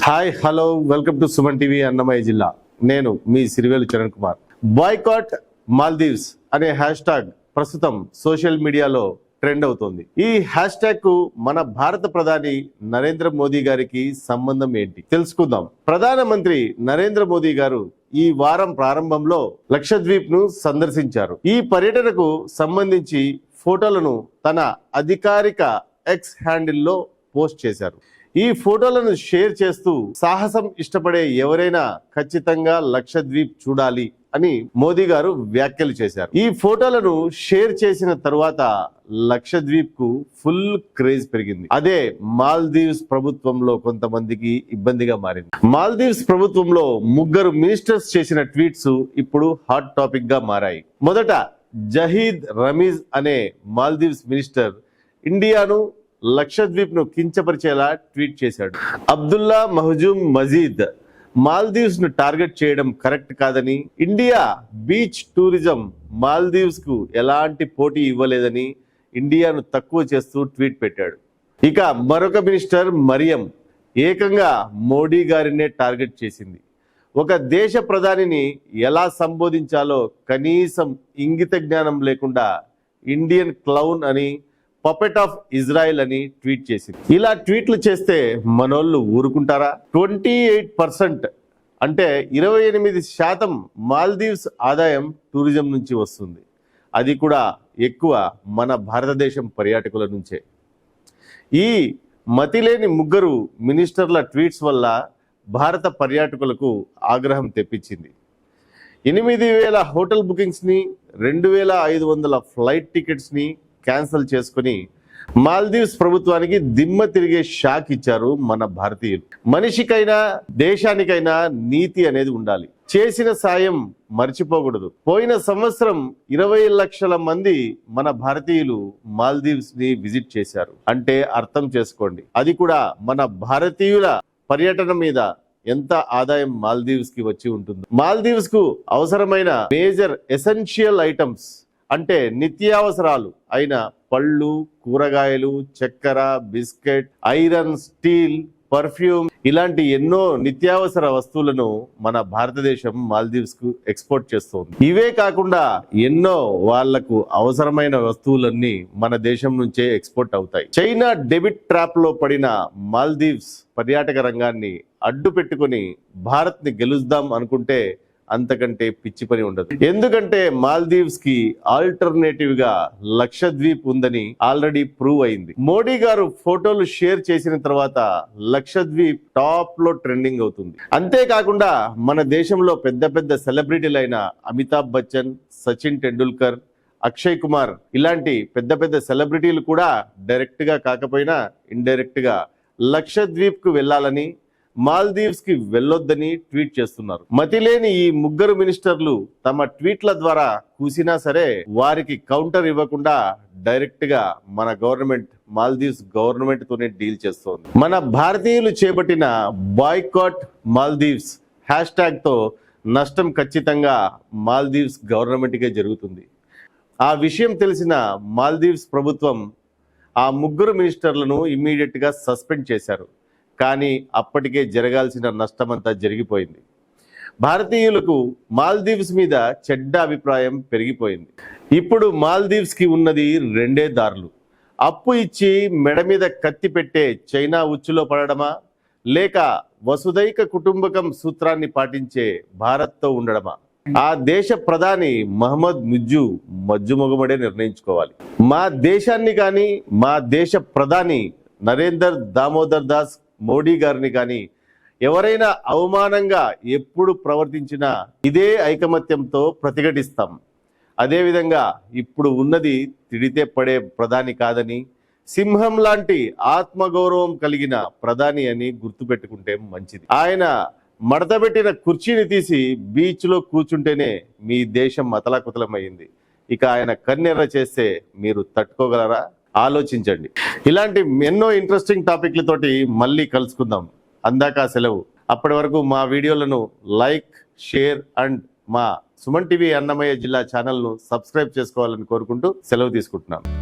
Hi hello welcome to Suman TV Annamayya జిల్లా. నేను మీ సిరివేలు Charan Kumar. Boycott Maldives అనే హ్యాష్ ట్యాగ్ ప్రస్తుతం సోషల్ మీడియాలో ట్రెండ్ అవుతోంది. ఈ హ్యాష్ ట్యాగ్ కు మన భారత ప్రధాని నరేంద్ర మోదీ గారికి సంబంధం ఏంటి తెలుసుకుందాం. ప్రధానమంత్రి నరేంద్ర మోదీ గారు ఈ వారం ప్రారంభంలో లక్షద్వీప్ ను సందర్శించారు. ఈ పర్యటనకు సంబంధించి ఫోటోలను తన అధికారిక ఎక్స్ హ్యాండిల్లో పోస్ట్ చేశారు. ఈ ఫోటోలను షేర్ చేస్తూ సాహసం ఇష్టపడే ఎవరైనా ఖచ్చితంగా లక్షద్వీప్ చూడాలి అని మోదీ గారు వ్యాఖ్యలు చేశారు. ఈ ఫోటోలను షేర్ చేసిన తరువాత లక్షద్వీప్ కు ఫుల్ క్రేజ్ పెరిగింది. అదే మాల్దీవ్స్ ప్రభుత్వంలో కొంతమందికి ఇబ్బందిగా మారింది. మాల్దీవ్స్ ప్రభుత్వంలో ముగ్గురు మినిస్టర్స్ చేసిన ట్వీట్స్ ఇప్పుడు హాట్ టాపిక్ గా మారాయి. మొదట జహీద్ రమీజ్ అనే మాల్దీవ్స్ మినిస్టర్ ఇండియాను లక్షద్వీప్ ను కించపరిచేలా ట్వీట్ చేశాడు. అబ్దుల్లా మహజూమ్ మజీద్ మాల్దీవ్స్ ను టార్గెట్ చేయడం కరెక్ట్ కాదని, ఇండియా బీచ్ టూరిజం మాల్దీవ్స్ కు ఎలాంటి పోటీ ఇవ్వలేదని ఇండియాను తక్కువ చేస్తూ ట్వీట్ పెట్టాడు. ఇక మరొక మినిస్టర్ మరియం ఏకంగా మోడీ గారినే టార్గెట్ చేసింది. ఒక దేశ ప్రధానిని ఎలా సంబోధించాలో కనీసం ఇంగిత జ్ఞానం లేకుండా ఇండియన్ క్లౌన్ అని, పపెట్ ఆఫ్ ఇజ్రాయెల్ అని ట్వీట్ చేసింది. ఇలా ట్వీట్లు చేస్తే మనోళ్ళు ఊరుకుంటారా? 28% అంటే 28% మాల్దీవ్స్ ఆదాయం టూరిజం నుంచి వస్తుంది. అది కూడా ఎక్కువ మన భారతదేశం పర్యాటకుల నుంచే. ఈ మతిలేని ముగ్గురు మినిస్టర్ల ట్వీట్స్ వల్ల భారత పర్యాటకులకు ఆగ్రహం తెప్పించింది. 8,000 హోటల్ బుకింగ్స్ని, 2,500 ఫ్లైట్ టికెట్స్ని క్యాన్సిల్ చేసుకుని మాల్దీవ్స్ ప్రభుత్వానికి దిమ్మ తిరిగే షాక్ ఇచ్చారు మన భారతీయులు. మనిషికైనా దేశానికైనా నీతి అనేది ఉండాలి. చేసిన సాయం మర్చిపోకూడదు. పోయిన సంవత్సరం 20 లక్షల మంది మన భారతీయులు మాల్దీవ్స్ ని విజిట్ చేశారు. అంటే అర్థం చేసుకోండి, అది కూడా మన భారతీయుల పర్యటన మీద ఎంత ఆదాయం మాల్దీవ్స్ కి వచ్చి ఉంటుందో. మాల్దీవ్స్ కు అవసరమైన మేజర్ ఎసెన్షియల్ ఐటమ్స్ అంటే నిత్యావసరాలు అయిన పళ్ళు, కూరగాయలు, చక్కెర, బిస్కెట్, ఐరన్, స్టీల్, పర్ఫ్యూమ్ ఇలాంటి ఎన్నో నిత్యావసర వస్తువులను మన భారతదేశం మాల్దీవ్స్ కు ఎక్స్పోర్ట్ చేస్తోంది. ఇవే కాకుండా ఎన్నో వాళ్లకు అవసరమైన వస్తువులన్నీ మన దేశం నుంచే ఎక్స్పోర్ట్ అవుతాయి. చైనా డెబిట్ ట్రాప్ లో పడిన మాల్దీవ్స్ పర్యాటక రంగాన్ని అడ్డు పెట్టుకుని భారత్ ని గెలుద్దాం అనుకుంటే అంతకంటే పిచ్చి పని ఉండదు. ఎందుకంటే మాల్దీవ్స్ కి ఆల్టర్నేటివ్ గా లక్షద్వీప్ ఉందని ఆల్రెడీ ప్రూవ్ అయింది. మోడీ గారు ఫోటోలు షేర్ చేసిన తర్వాత లక్షద్వీప్ టాప్ లో ట్రెండింగ్ అవుతుంది. అంతేకాకుండా మన దేశంలో పెద్ద పెద్ద సెలబ్రిటీలైన అమితాబ్ బచ్చన్, సచిన్ టెండూల్కర్, అక్షయ్ కుమార్ ఇలాంటి పెద్ద పెద్ద సెలబ్రిటీలు కూడా డైరెక్ట్ గా కాకపోయినా ఇండైరెక్ట్ గా లక్షద్వీప్ కు వెళ్లాలని, మాల్దీవ్స్ కి వెళ్ళొద్దని ట్వీట్ చేస్తున్నారు. మతిలేని ఈ ముగ్గురు మినిస్టర్లు తమ ట్వీట్ల ద్వారా కూసినా సరే వారికి కౌంటర్ ఇవ్వకుండా డైరెక్ట్ గా మన గవర్నమెంట్ మాల్దీవ్స్ గవర్నమెంట్ తోనే డీల్ చేస్తోంది. మన భారతీయులు చేపట్టిన బాయ్కాట్ మాల్దీవ్స్ హ్యాష్ ట్యాగ్ తో నష్టం ఖచ్చితంగా మాల్దీవ్స్ గవర్నమెంట్ కే జరుగుతుంది. ఆ విషయం తెలిసిన మాల్దీవ్స్ ప్రభుత్వం ఆ ముగ్గురు మినిస్టర్లను ఇమ్మీడియట్ గా సస్పెండ్ చేశారు. కానీ అప్పటికే జరగాల్సిన నష్టమంతా జరిగిపోయింది. భారతీయులకు మాల్దీవ్స్ మీద చెడ్డ అభిప్రాయం పెరిగిపోయింది. ఇప్పుడు మాల్దీవ్స్ కి ఉన్నది రెండే దారులు: అప్పు ఇచ్చి మెడ మీద కత్తి పెట్టే చైనా ఉచ్చులో పడడమా, లేక వసుదైక కుటుంబకం సూత్రాన్ని పాటించే భారత్తో ఉండడమా? ఆ దేశ ప్రధాని మహమ్మద్ మజ్జుమొగమడే నిర్ణయించుకోవాలి. మా దేశాన్ని కానీ మా దేశ ప్రధాని నరేందర్ దామోదర్ దాస్ మోడీ గారిని కానీ ఎవరైనా అవమానంగా ఎప్పుడు ప్రవర్తించినా ఇదే ఐకమత్యంతో ప్రతిఘటిస్తాం. అదేవిధంగా ఇప్పుడు ఉన్నది తిడితే పడే ప్రధాని కాదని, సింహం లాంటి ఆత్మగౌరవం కలిగిన ప్రధాని అని గుర్తుపెట్టుకుంటే మంచిది. ఆయన మడతబెట్టిన కుర్చీని తీసి బీచ్ లో కూర్చుంటేనే మీ దేశం అతలాకుతలమైంది. ఇక ఆయన కన్నెర్ర చేస్తే మీరు తట్టుకోగలరా? ఆలోచించండి. ఇలాంటి ఎన్నో ఇంట్రెస్టింగ్ టాపిక్లతోటి మళ్ళీ కలుసుకుందాం. అందాక సెలవు. అప్పటి వరకు మా వీడియోలను లైక్, షేర్ అండ్ మా సుమన్ టీవీ అన్నమయ్య జిల్లా ఛానల్ను సబ్స్క్రైబ్ చేసుకోవాలని కోరుకుంటూ సెలవు తీసుకుంటున్నాను.